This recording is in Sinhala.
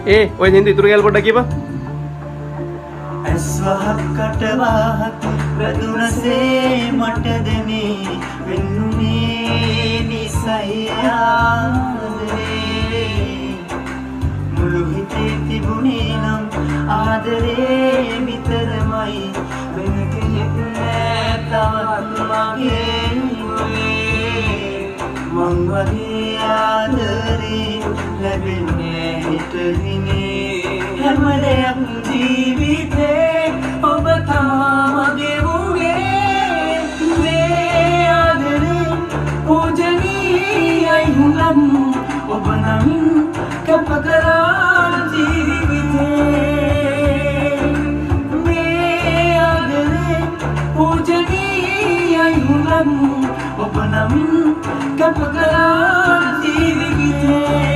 ඔය හින්දු ඉතුරු ගෑල් පොඩ්ඩක් කියපන්. ඇස්වහක් කටවාහක් වැදුනසේ මට දෙනේ වෙන්නුනේ නිසයි ආදරේ මුළු හිතේ තිබුණේ නම් ආදරේ විතරමයි වෙන කෙනෙක් නෑ තවත් මගේ මං වගේ ආදරේ ලැබෙන්නේ හිතදිනේ හැම දෙයක් ජීවිතේ ඔබ තමගේ වුණේ මේ ආදරේ පූජනීයයි හුඟම් ඔබ නමින් කැප කරා ජීවිතේ මේ ආදරේ පූජනීයයි හුඟම් ඔබ නමින් කැප කරා ජීවිතේ